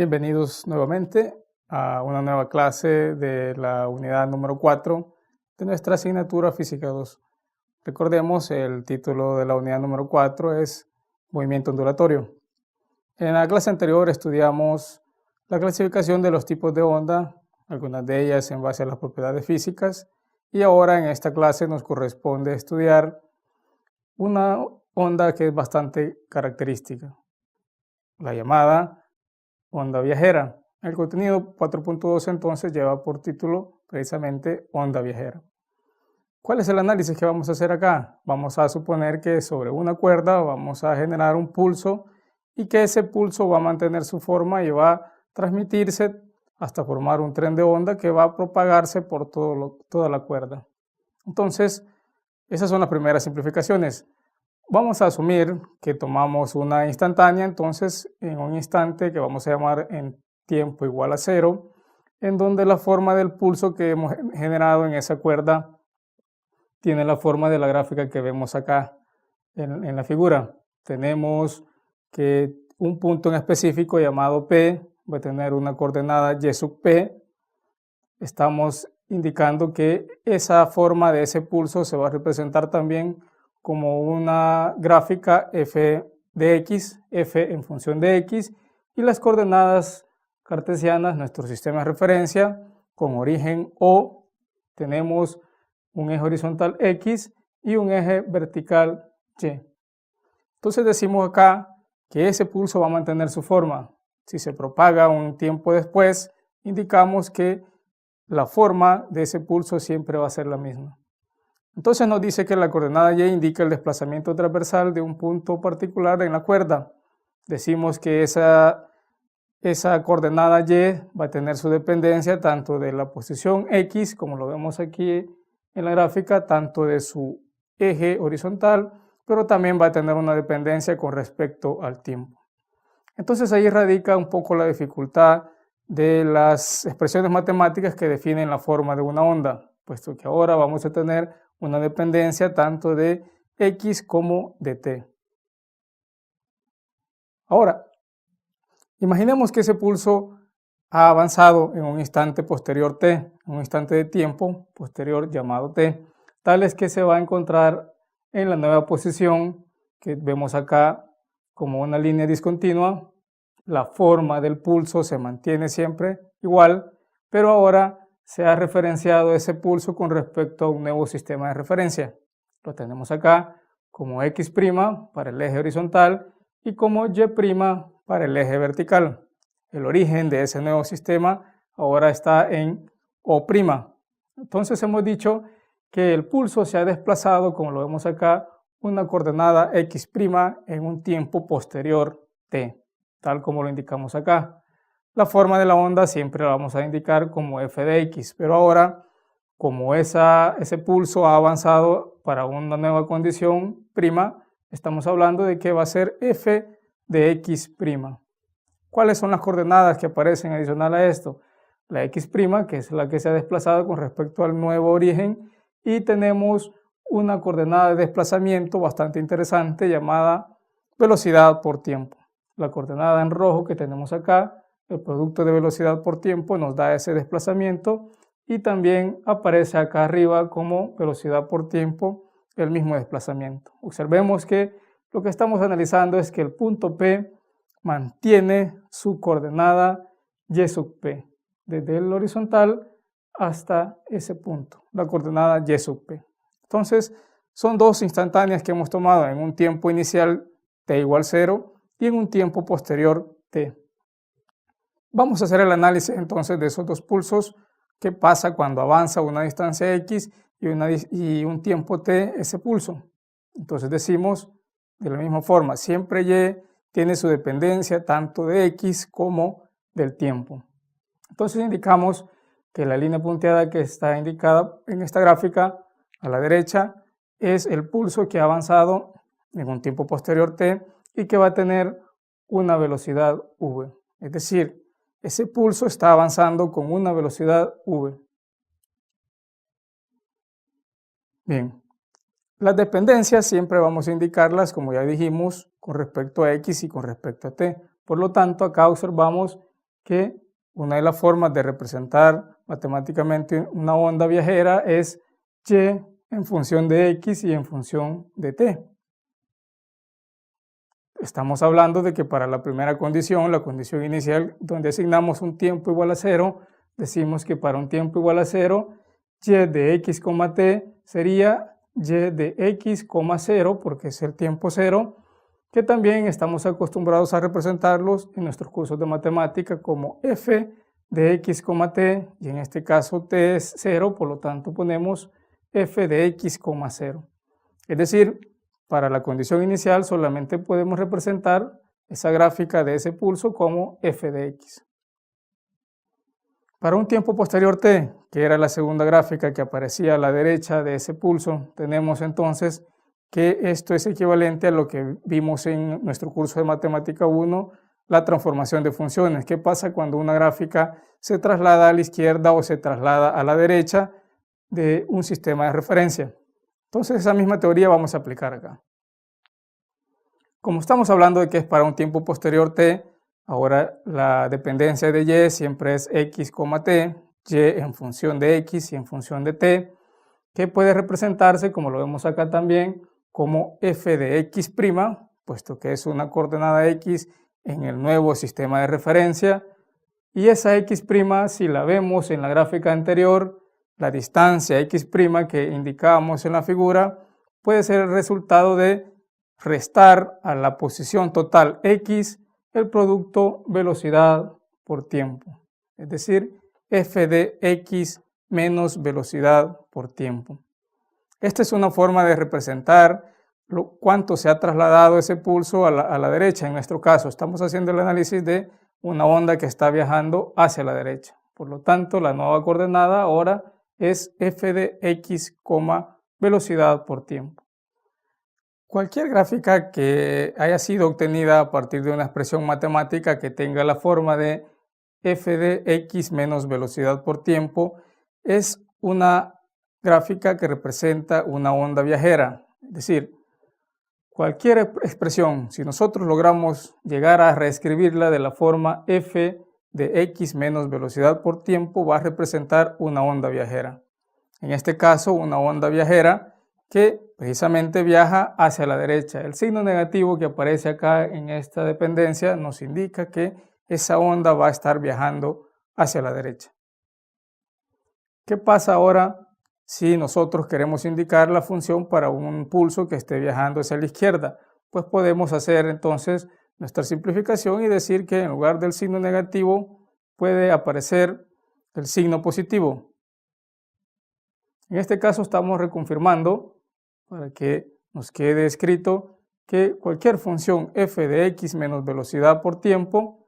Bienvenidos nuevamente a una nueva clase de la unidad número 4 de nuestra asignatura Física 2. Recordemos, el título de la unidad número 4 es Movimiento ondulatorio. En la clase anterior estudiamos la clasificación de los tipos de onda, algunas de ellas en base a las propiedades físicas, y ahora en esta clase nos corresponde estudiar una onda que es bastante característica, la llamada onda viajera. El contenido 4.2 entonces lleva por título precisamente onda viajera. ¿Cuál es el análisis que vamos a hacer acá? Vamos a suponer que sobre una cuerda vamos a generar un pulso y que ese pulso va a mantener su forma y va a transmitirse hasta formar un tren de onda que va a propagarse por toda la cuerda. Entonces, esas son las primeras simplificaciones. Vamos a asumir que tomamos una instantánea, entonces en un instante que vamos a llamar en tiempo igual a 0, en donde la forma del pulso que hemos generado en esa cuerda tiene la forma de la gráfica que vemos acá en la figura. Tenemos que un punto en específico llamado P va a tener una coordenada y sub P. Estamos indicando que esa forma de ese pulso se va a representar también como una gráfica f de x, f en función de x, y las coordenadas cartesianas, nuestro sistema de referencia, con origen O, tenemos un eje horizontal x y un eje vertical y. Entonces decimos acá que ese pulso va a mantener su forma. Si se propaga un tiempo después, indicamos que la forma de ese pulso siempre va a ser la misma. Entonces nos dice que la coordenada y indica el desplazamiento transversal de un punto particular en la cuerda. Decimos que esa coordenada y va a tener su dependencia tanto de la posición x, como lo vemos aquí en la gráfica, tanto de su eje horizontal, pero también va a tener una dependencia con respecto al tiempo. Entonces ahí radica un poco la dificultad de las expresiones matemáticas que definen la forma de una onda, puesto que ahora vamos a tener una dependencia tanto de x como de t. Ahora, imaginemos que ese pulso ha avanzado en un instante posterior t, en un instante de tiempo posterior llamado t, tal es que se va a encontrar en la nueva posición que vemos acá como una línea discontinua. La forma del pulso se mantiene siempre igual, pero ahora se ha referenciado ese pulso con respecto a un nuevo sistema de referencia. Lo tenemos acá como x' para el eje horizontal y como y' para el eje vertical. El origen de ese nuevo sistema ahora está en O'. Entonces hemos dicho que el pulso se ha desplazado, como lo vemos acá, una coordenada x' en un tiempo posterior t, tal como lo indicamos acá. La forma de la onda siempre la vamos a indicar como f de x, pero ahora, como ese pulso ha avanzado para una nueva condición prima, estamos hablando de que va a ser f de x'. ¿Cuáles son las coordenadas que aparecen adicional a esto? La x', que es la que se ha desplazado con respecto al nuevo origen, y tenemos una coordenada de desplazamiento bastante interesante llamada velocidad por tiempo. La coordenada en rojo que tenemos acá, el producto de velocidad por tiempo, nos da ese desplazamiento y también aparece acá arriba como velocidad por tiempo el mismo desplazamiento. Observemos que lo que estamos analizando es que el punto P mantiene su coordenada y sub P, desde el horizontal hasta ese punto, la coordenada y sub P. Entonces, son dos instantáneas que hemos tomado en un tiempo inicial t igual 0 y en un tiempo posterior t. Vamos a hacer el análisis entonces de esos dos pulsos, qué pasa cuando avanza una distancia x y un tiempo t ese pulso. Entonces decimos de la misma forma, siempre y tiene su dependencia tanto de x como del tiempo. Entonces indicamos que la línea punteada que está indicada en esta gráfica a la derecha es el pulso que ha avanzado en un tiempo posterior t y que va a tener una velocidad v. Es decir, ese pulso está avanzando con una velocidad v. Bien, las dependencias siempre vamos a indicarlas, como ya dijimos, con respecto a x y con respecto a t. Por lo tanto, acá observamos que una de las formas de representar matemáticamente una onda viajera es y en función de x y en función de t. Estamos hablando de que para la primera condición, la condición inicial, donde asignamos un tiempo igual a 0, decimos que para un tiempo igual a 0, y de x, t sería y de x, 0, porque es el tiempo 0, que también estamos acostumbrados a representarlos en nuestros cursos de matemática como f de x, t, y en este caso t es 0, por lo tanto ponemos f de x, 0. Es decir, para la condición inicial solamente podemos representar esa gráfica de ese pulso como f de x. Para un tiempo posterior t, que era la segunda gráfica que aparecía a la derecha de ese pulso, tenemos entonces que esto es equivalente a lo que vimos en nuestro curso de Matemática 1, la transformación de funciones. ¿Qué pasa cuando una gráfica se traslada a la izquierda o se traslada a la derecha de un sistema de referencia? Entonces esa misma teoría vamos a aplicar acá. Como estamos hablando de que es para un tiempo posterior t, ahora la dependencia de y siempre es x, t, y en función de x y en función de t, que puede representarse, como lo vemos acá también, como f de x', puesto que es una coordenada x en el nuevo sistema de referencia, y esa x', si la vemos en la gráfica anterior, la distancia x' que indicábamos en la figura, puede ser el resultado de restar a la posición total x el producto velocidad por tiempo, es decir, f de x menos velocidad por tiempo. Esta es una forma de representar cuánto se ha trasladado ese pulso a la derecha. En nuestro caso, estamos haciendo el análisis de una onda que está viajando hacia la derecha. Por lo tanto, la nueva coordenada ahora es f de x, velocidad por tiempo. Cualquier gráfica que haya sido obtenida a partir de una expresión matemática que tenga la forma de f de x menos velocidad por tiempo es una gráfica que representa una onda viajera. Es decir, cualquier expresión, si nosotros logramos llegar a reescribirla de la forma f de x menos velocidad por tiempo, va a representar una onda viajera. En este caso, una onda viajera que precisamente viaja hacia la derecha. El signo negativo que aparece acá en esta dependencia nos indica que esa onda va a estar viajando hacia la derecha. ¿Qué pasa ahora si nosotros queremos indicar la función para un pulso que esté viajando hacia la izquierda? Pues podemos hacer entonces nuestra simplificación y decir que en lugar del signo negativo puede aparecer el signo positivo. En este caso estamos reconfirmando, para que nos quede escrito, que cualquier función f de x menos velocidad por tiempo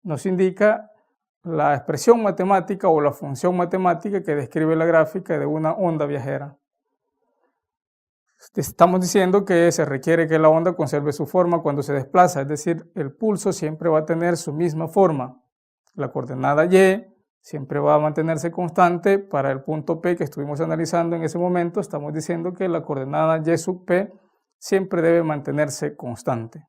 nos indica la expresión matemática o la función matemática que describe la gráfica de una onda viajera. Estamos diciendo que se requiere que la onda conserve su forma cuando se desplaza, es decir, el pulso siempre va a tener su misma forma. La coordenada y siempre va a mantenerse constante. Para el punto P que estuvimos analizando en ese momento, estamos diciendo que la coordenada y sub P siempre debe mantenerse constante.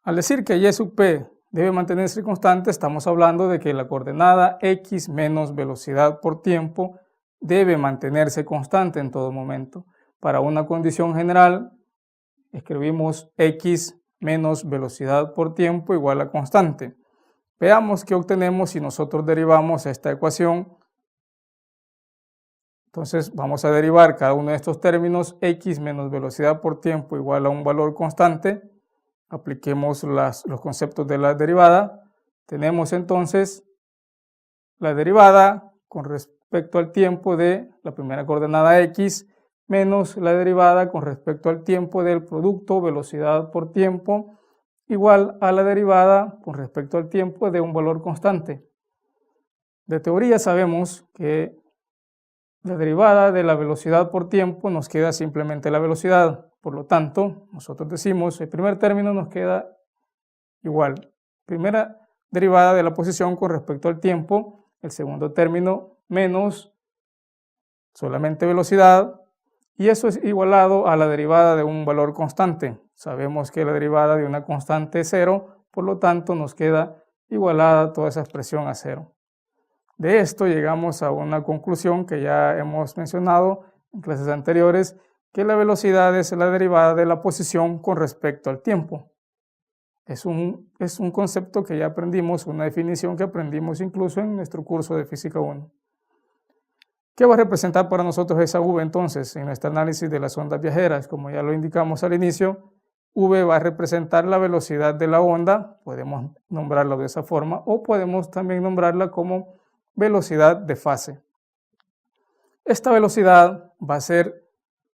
Al decir que y sub P debe mantenerse constante, estamos hablando de que la coordenada x menos velocidad por tiempo debe mantenerse constante en todo momento. Para una condición general, escribimos x menos velocidad por tiempo igual a constante. Veamos qué obtenemos si nosotros derivamos esta ecuación. Entonces vamos a derivar cada uno de estos términos, x menos velocidad por tiempo igual a un valor constante. Apliquemos los conceptos de la derivada. Tenemos entonces la derivada con respecto al tiempo de la primera coordenada x menos la derivada con respecto al tiempo del producto velocidad por tiempo igual a la derivada con respecto al tiempo de un valor constante. De teoría sabemos que la derivada de la velocidad por tiempo nos queda simplemente la velocidad. Por lo tanto, nosotros decimos, el primer término nos queda igual. Primera derivada de la posición con respecto al tiempo, el segundo término menos solamente velocidad, y eso es igualado a la derivada de un valor constante. Sabemos que la derivada de una constante es 0, Por lo tanto, nos queda igualada toda esa expresión a 0. De esto llegamos a una conclusión que ya hemos mencionado en clases anteriores, que la velocidad es la derivada de la posición con respecto al tiempo. Es un concepto que ya aprendimos, una definición que aprendimos incluso en nuestro curso de Física 1. ¿Qué va a representar para nosotros esa V entonces en nuestro análisis de las ondas viajeras? Como ya lo indicamos al inicio, V va a representar la velocidad de la onda, podemos nombrarla de esa forma, o podemos también nombrarla como velocidad de fase. Esta velocidad va a ser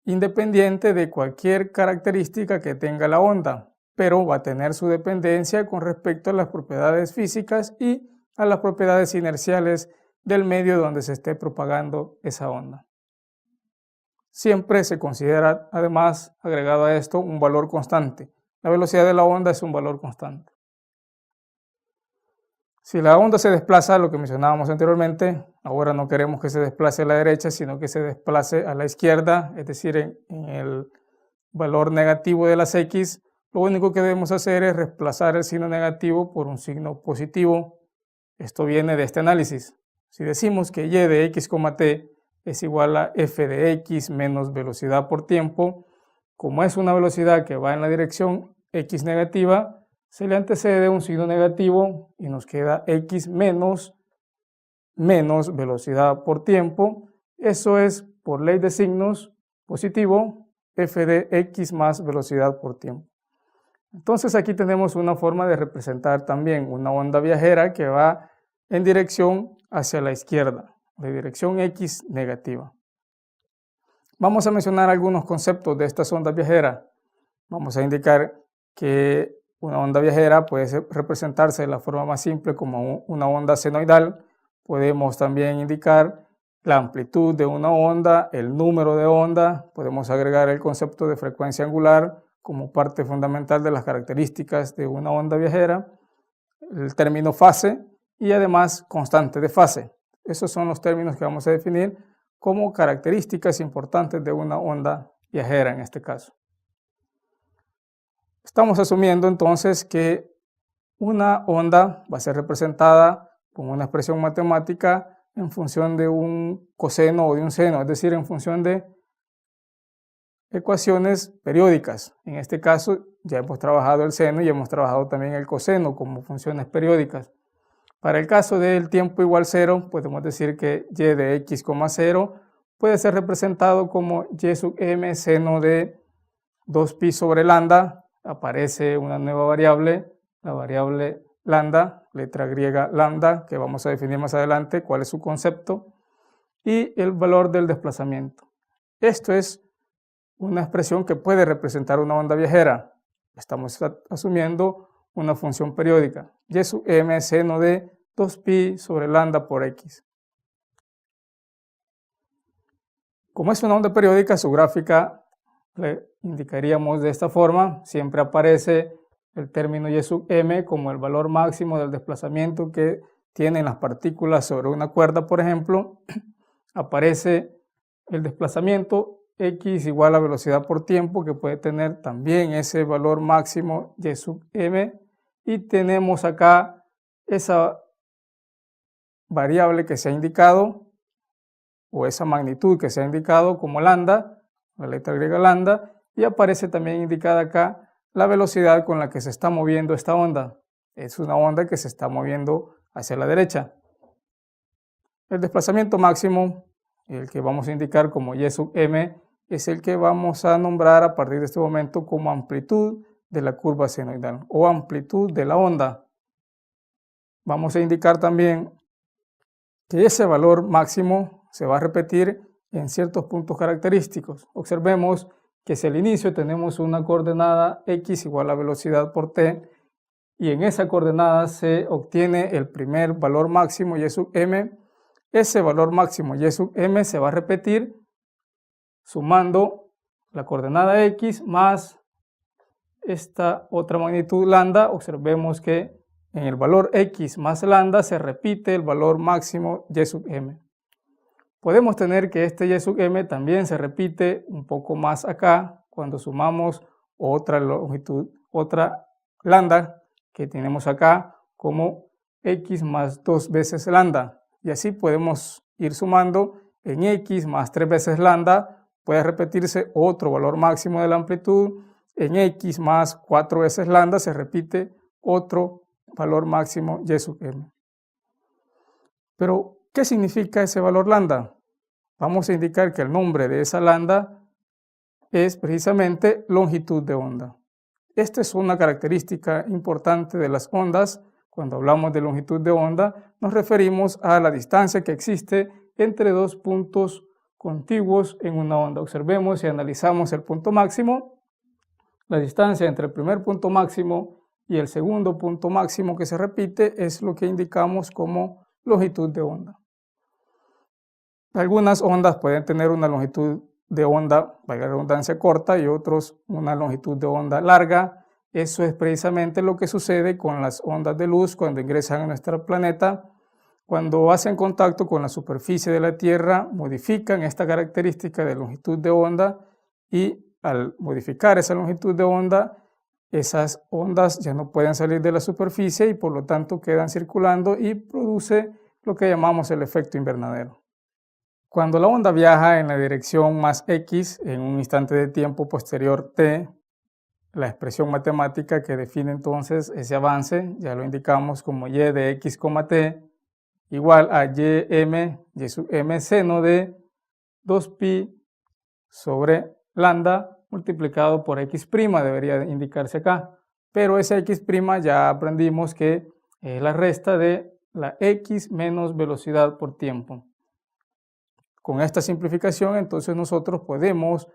independiente de cualquier característica que tenga la onda, pero va a tener su dependencia con respecto a las propiedades físicas y a las propiedades inerciales del medio donde se esté propagando esa onda. Siempre se considera, además, agregado a esto, un valor constante. La velocidad de la onda es un valor constante. Si la onda se desplaza, lo que mencionábamos anteriormente, ahora no queremos que se desplace a la derecha, sino que se desplace a la izquierda, es decir, en el valor negativo de las X, lo único que debemos hacer es reemplazar el signo negativo por un signo positivo. Esto viene de este análisis. Si decimos que y de x, t es igual a f de x menos velocidad por tiempo, como es una velocidad que va en la dirección x negativa, se le antecede un signo negativo y nos queda x menos velocidad por tiempo. Eso es, por ley de signos, positivo, f de x más velocidad por tiempo. Entonces aquí tenemos una forma de representar también una onda viajera que va en dirección hacia la izquierda, de dirección x negativa. Vamos a mencionar algunos conceptos de estas ondas viajeras. Vamos a indicar que una onda viajera puede representarse de la forma más simple como una onda senoidal. Podemos también indicar la amplitud de una onda, el número de onda. Podemos agregar el concepto de frecuencia angular como parte fundamental de las características de una onda viajera. El término fase y además constante de fase. Esos son los términos que vamos a definir como características importantes de una onda viajera en este caso. Estamos asumiendo entonces que una onda va a ser representada con una expresión matemática en función de un coseno o de un seno, es decir, en función de ecuaciones periódicas. En este caso ya hemos trabajado el seno y hemos trabajado también el coseno como funciones periódicas. Para el caso del tiempo igual 0, podemos decir que y de x, 0 puede ser representado como y sub m seno de 2pi sobre lambda. Aparece una nueva variable, la variable lambda, letra griega lambda, que vamos a definir más adelante cuál es su concepto, y el valor del desplazamiento. Esto es una expresión que puede representar una onda viajera. Estamos asumiendo una función periódica, y sub m seno de 2pi sobre lambda por x. Como es una onda periódica, su gráfica le indicaríamos de esta forma. Siempre aparece el término y sub m como el valor máximo del desplazamiento que tienen las partículas sobre una cuerda, por ejemplo. Aparece el desplazamiento x igual a velocidad por tiempo, que puede tener también ese valor máximo y sub m. Y tenemos acá esa variable que se ha indicado, o esa magnitud que se ha indicado como lambda, la letra griega lambda, y aparece también indicada acá la velocidad con la que se está moviendo esta onda. Es una onda que se está moviendo hacia la derecha. El desplazamiento máximo, el que vamos a indicar como y sub m, es el que vamos a nombrar a partir de este momento como amplitud de la curva senoidal o amplitud de la onda. Vamos a indicar también que ese valor máximo se va a repetir en ciertos puntos característicos. Observemos que si al inicio tenemos una coordenada x igual a velocidad por t, y en esa coordenada se obtiene el primer valor máximo y sub m, ese valor máximo y sub m se va a repetir sumando la coordenada x más esta otra magnitud lambda. Observemos que en el valor x más lambda se repite el valor máximo y sub m. Podemos tener que este y sub m también se repite un poco más acá cuando sumamos otra longitud, otra lambda, que tenemos acá como x más 2 veces lambda. Y así podemos ir sumando en x más 3 veces lambda, puede repetirse otro valor máximo de la amplitud, en x más 4 veces lambda se repite otro valor máximo y sub m. Pero, ¿qué significa ese valor lambda? Vamos a indicar que el nombre de esa lambda es precisamente longitud de onda. Esta es una característica importante de las ondas. Cuando hablamos de longitud de onda, nos referimos a la distancia que existe entre dos puntos contiguos en una onda. Observemos y analizamos el punto máximo. La distancia entre el primer punto máximo y el segundo punto máximo que se repite es lo que indicamos como longitud de onda. Algunas ondas pueden tener una longitud de onda, valga la redundancia, corta, y otros una longitud de onda larga. Eso es precisamente lo que sucede con las ondas de luz cuando ingresan a nuestro planeta. Cuando hacen contacto con la superficie de la Tierra, modifican esta característica de longitud de onda, y al modificar esa longitud de onda, esas ondas ya no pueden salir de la superficie y por lo tanto quedan circulando y produce lo que llamamos el efecto invernadero. Cuando la onda viaja en la dirección más x en un instante de tiempo posterior t, la expresión matemática que define entonces ese avance, ya lo indicamos como y de x, t, igual a y sub m seno de 2pi sobre lambda multiplicado por x', debería indicarse acá. Pero esa x' ya aprendimos que es la resta de la x menos velocidad por tiempo. Con esta simplificación, entonces nosotros podemos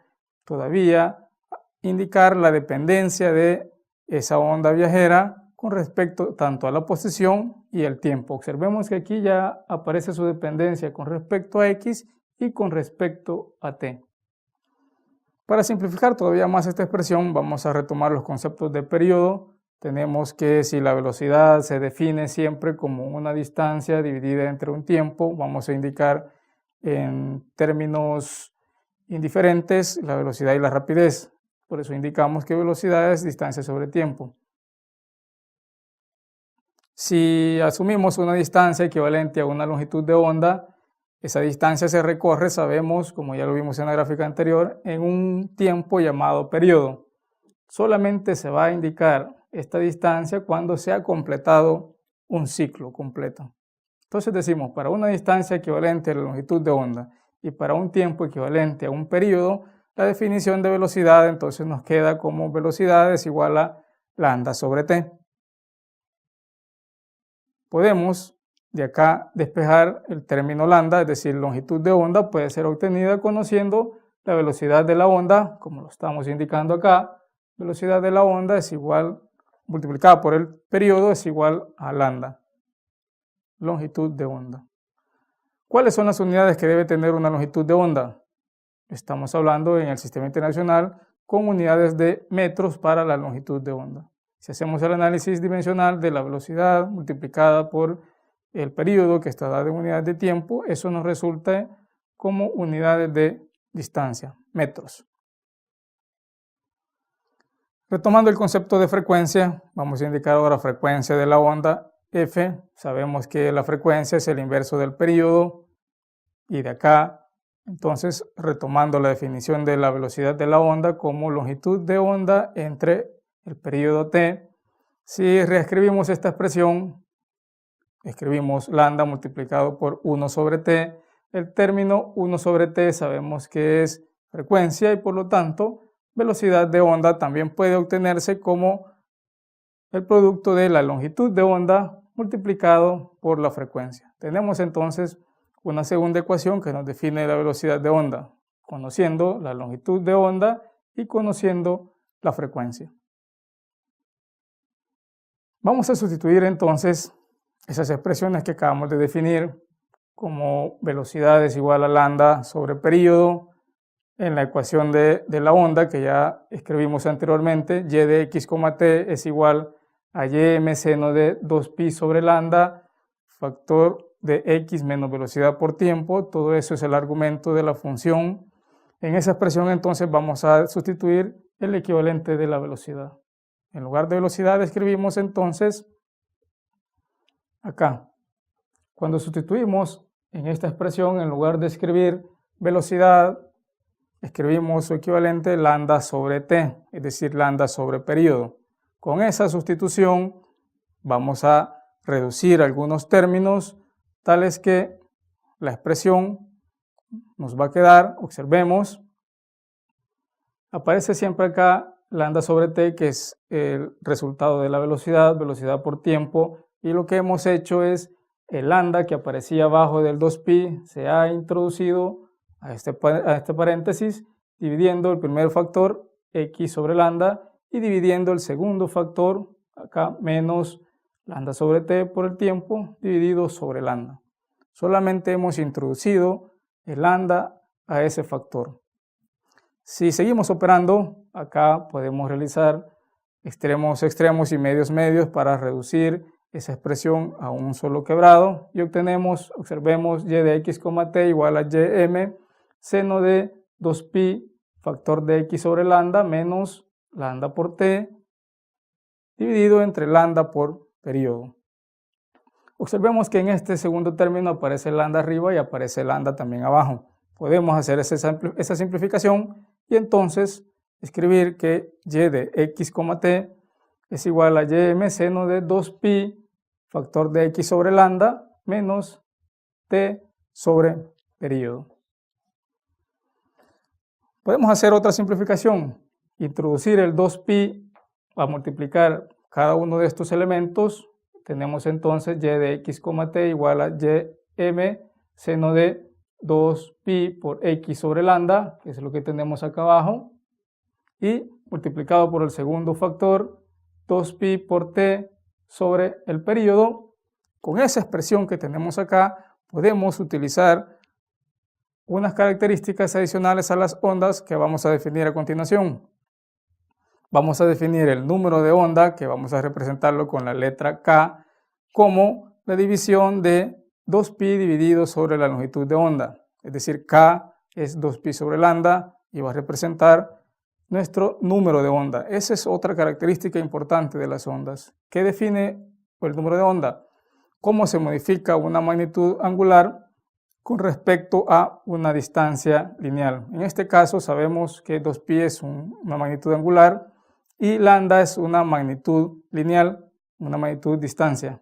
todavía indicar la dependencia de esa onda viajera con respecto tanto a la posición y el tiempo. Observemos que aquí ya aparece su dependencia con respecto a x y con respecto a t. Para simplificar todavía más esta expresión, vamos a retomar los conceptos de periodo. Tenemos que si la velocidad se define siempre como una distancia dividida entre un tiempo, vamos a indicar en términos indiferentes la velocidad y la rapidez. Por eso indicamos que velocidad es distancia sobre tiempo. Si asumimos una distancia equivalente a una longitud de onda, esa distancia se recorre, sabemos, como ya lo vimos en la gráfica anterior, en un tiempo llamado periodo. Solamente se va a indicar esta distancia cuando se ha completado un ciclo completo. Entonces decimos, para una distancia equivalente a la longitud de onda y para un tiempo equivalente a un periodo, la definición de velocidad entonces nos queda como velocidad es igual a lambda sobre t. Podemos de acá despejar el término lambda, es decir, longitud de onda puede ser obtenida conociendo la velocidad de la onda, como lo estamos indicando acá. Velocidad de la onda es igual, multiplicada por el periodo, es igual a lambda. Longitud de onda. ¿Cuáles son las unidades que debe tener una longitud de onda? Estamos hablando en el sistema internacional con unidades de metros para la longitud de onda. Si hacemos el análisis dimensional de la velocidad multiplicada por el periodo que está dado en unidades de tiempo, eso nos resulta como unidades de distancia, metros. Retomando el concepto de frecuencia, vamos a indicar ahora frecuencia de la onda f. Sabemos que la frecuencia es el inverso del periodo y de acá, entonces retomando la definición de la velocidad de la onda como longitud de onda entre el periodo t. Si reescribimos esta expresión, escribimos lambda multiplicado por 1 sobre t. El término 1 sobre t sabemos que es frecuencia y por lo tanto velocidad de onda también puede obtenerse como el producto de la longitud de onda multiplicado por la frecuencia. Tenemos entonces una segunda ecuación que nos define la velocidad de onda, conociendo la longitud de onda y conociendo la frecuencia. Vamos a sustituir entonces esas expresiones que acabamos de definir como velocidad es igual a lambda sobre periodo en la ecuación de la onda que ya escribimos anteriormente. Y de x, t es igual a y seno de 2pi sobre lambda, factor de x menos velocidad por tiempo. Todo eso es el argumento de la función. En esa expresión entonces vamos a sustituir el equivalente de la velocidad. En lugar de velocidad escribimos entonces acá. Cuando sustituimos en esta expresión, en lugar de escribir velocidad, escribimos su equivalente lambda sobre t, es decir, lambda sobre periodo. Con esa sustitución vamos a reducir algunos términos, tales que la expresión nos va a quedar, observemos, aparece siempre acá lambda sobre t, que es el resultado de la velocidad, velocidad por tiempo, y lo que hemos hecho es el lambda que aparecía abajo del 2pi se ha introducido a este paréntesis, dividiendo el primer factor x sobre lambda y dividiendo el segundo factor, acá menos lambda sobre t por el tiempo, dividido sobre lambda. Solamente hemos introducido el lambda a ese factor. Si seguimos operando, acá podemos realizar extremos y medios para reducir esa expresión a un solo quebrado y obtenemos, observemos, y de x, t igual a ym seno de 2pi factor de x sobre lambda menos lambda por t dividido entre lambda por periodo. Observemos que en este segundo término aparece lambda arriba y aparece lambda también abajo. Podemos hacer esa simplificación y entonces escribir que y de x, t es igual a ym seno de 2pi factor de x sobre lambda menos t sobre periodo. Podemos hacer otra simplificación, introducir el 2pi a multiplicar cada uno de estos elementos. Tenemos entonces y de x, t igual a ym seno de 2pi por x sobre lambda, que es lo que tenemos acá abajo, y multiplicado por el segundo factor, 2pi por t sobre el periodo. Con esa expresión que tenemos acá, podemos utilizar unas características adicionales a las ondas que vamos a definir a continuación. Vamos a definir el número de onda, que vamos a representarlo con la letra K, como la división de 2pi dividido sobre la longitud de onda. Es decir, K es 2pi sobre lambda y va a representar nuestro número de onda. Esa es otra característica importante de las ondas. ¿Qué define el número de onda? Cómo se modifica una magnitud angular con respecto a una distancia lineal. En este caso sabemos que 2pi es una magnitud angular y lambda es una magnitud lineal, una magnitud distancia.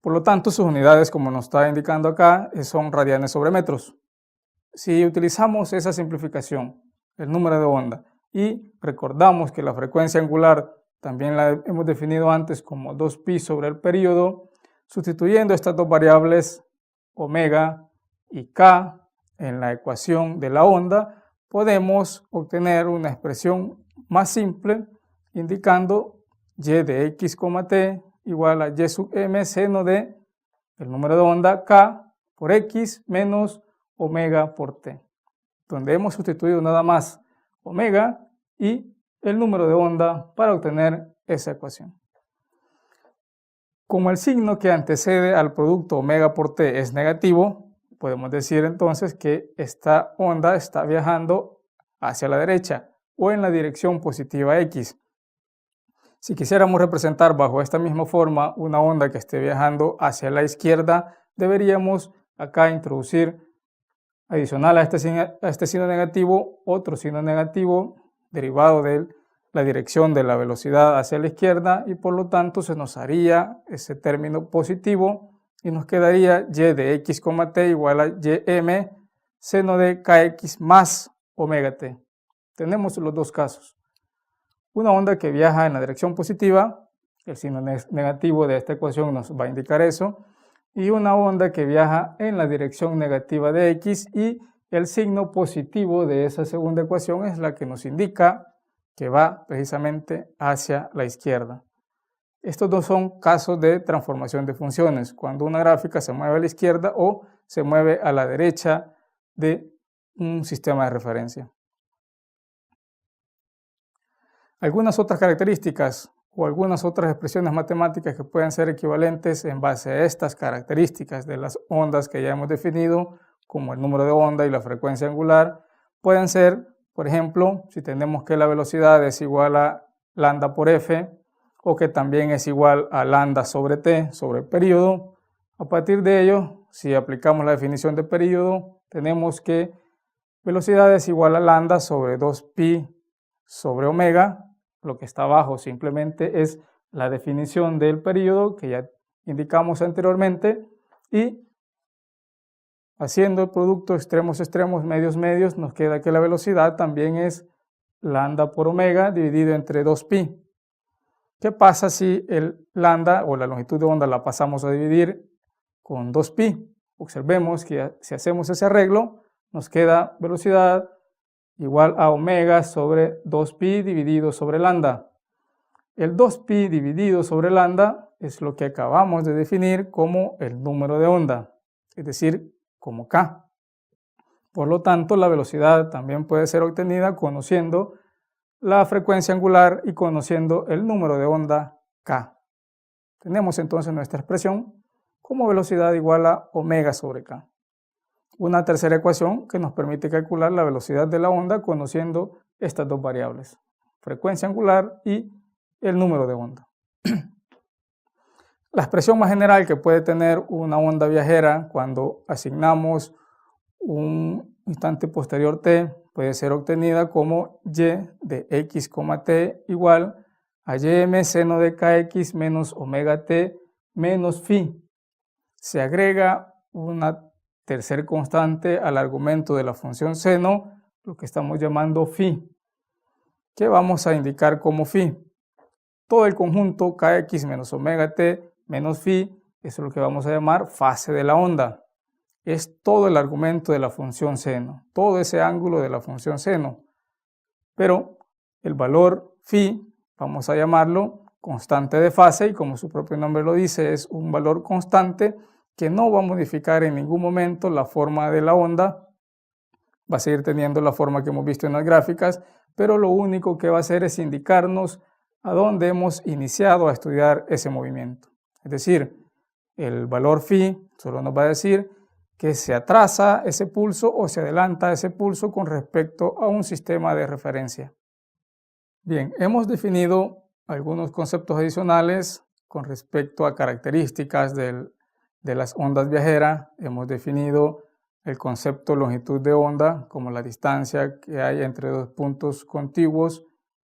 Por lo tanto, sus unidades, como nos está indicando acá, son radianes sobre metros. Si utilizamos esa simplificación, el número de onda, y recordamos que la frecuencia angular también la hemos definido antes como 2pi sobre el periodo, sustituyendo estas dos variables omega y k en la ecuación de la onda, podemos obtener una expresión más simple indicando y de x, t igual a y sub m seno de el número de onda k por x menos omega por t, donde hemos sustituido nada más omega y el número de onda para obtener esa ecuación. Como el signo que antecede al producto omega por t es negativo, podemos decir entonces que esta onda está viajando hacia la derecha o en la dirección positiva x. Si quisiéramos representar bajo esta misma forma una onda que esté viajando hacia la izquierda, deberíamos acá introducir adicional a este signo negativo, otro signo negativo derivado de la dirección de la velocidad hacia la izquierda y por lo tanto se nos haría ese término positivo y nos quedaría y de x, t igual a ym seno de kx más omega t. Tenemos los dos casos. Una onda que viaja en la dirección positiva, el signo negativo de esta ecuación nos va a indicar eso, y una onda que viaja en la dirección negativa de x y el signo positivo de esa segunda ecuación es la que nos indica que va precisamente hacia la izquierda. Estos dos son casos de transformación de funciones, cuando una gráfica se mueve a la izquierda o se mueve a la derecha de un sistema de referencia. Algunas otras características o algunas otras expresiones matemáticas que pueden ser equivalentes en base a estas características de las ondas que ya hemos definido, como el número de onda y la frecuencia angular, pueden ser, por ejemplo, si tenemos que la velocidad es igual a lambda por f, o que también es igual a lambda sobre t sobre el período. A partir de ello, si aplicamos la definición de período, tenemos que velocidad es igual a lambda sobre 2pi sobre omega. Lo que está abajo simplemente es la definición del período que ya indicamos anteriormente, y haciendo el producto extremos extremos, medios medios, nos queda que la velocidad también es lambda por omega dividido entre 2pi. ¿Qué pasa si el lambda o la longitud de onda la pasamos a dividir con 2pi? Observemos que si hacemos ese arreglo, nos queda velocidad igual a omega sobre 2pi dividido sobre lambda. El 2pi dividido sobre lambda es lo que acabamos de definir como el número de onda, es decir, como k. Por lo tanto, la velocidad también puede ser obtenida conociendo la frecuencia angular y conociendo el número de onda k. Tenemos entonces nuestra expresión como velocidad igual a omega sobre k. Una tercera ecuación que nos permite calcular la velocidad de la onda conociendo estas dos variables, frecuencia angular y el número de onda. La expresión más general que puede tener una onda viajera cuando asignamos un instante posterior t puede ser obtenida como y de x, t igual a ym seno de kx menos omega t menos phi. Se agrega una tercer constante al argumento de la función seno, lo que estamos llamando phi, que vamos a indicar como phi. Todo el conjunto kx menos omega t menos phi, eso es lo que vamos a llamar fase de la onda. Es todo el argumento de la función seno, todo ese ángulo de la función seno. Pero el valor phi, vamos a llamarlo constante de fase, y como su propio nombre lo dice, es un valor constante que no va a modificar en ningún momento la forma de la onda. Va a seguir teniendo la forma que hemos visto en las gráficas, pero lo único que va a hacer es indicarnos a dónde hemos iniciado a estudiar ese movimiento. Es decir, el valor phi solo nos va a decir que se atrasa ese pulso o se adelanta ese pulso con respecto a un sistema de referencia. Bien, hemos definido algunos conceptos adicionales con respecto a características de las ondas viajeras. Hemos definido el concepto longitud de onda como la distancia que hay entre dos puntos contiguos.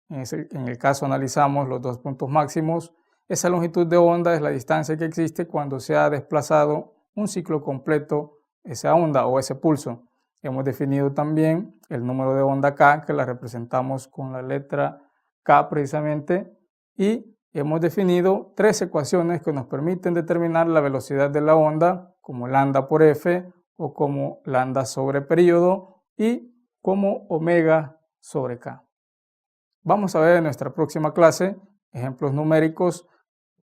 En el caso analizamos los dos puntos máximos. Esa longitud de onda es la distancia que existe cuando se ha desplazado un ciclo completo esa onda o ese pulso. Hemos definido también el número de onda k, que la representamos con la letra k precisamente, y hemos definido tres ecuaciones que nos permiten determinar la velocidad de la onda como lambda por f o como lambda sobre período y como omega sobre k. Vamos a ver en nuestra próxima clase ejemplos numéricos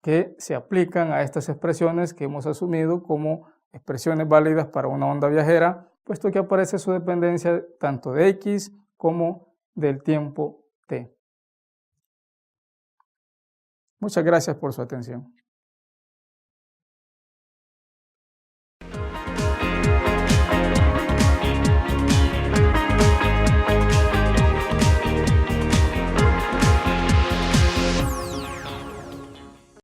que se aplican a estas expresiones que hemos asumido como expresiones válidas para una onda viajera, puesto que aparece su dependencia tanto de x como del tiempo t. Muchas gracias por su atención.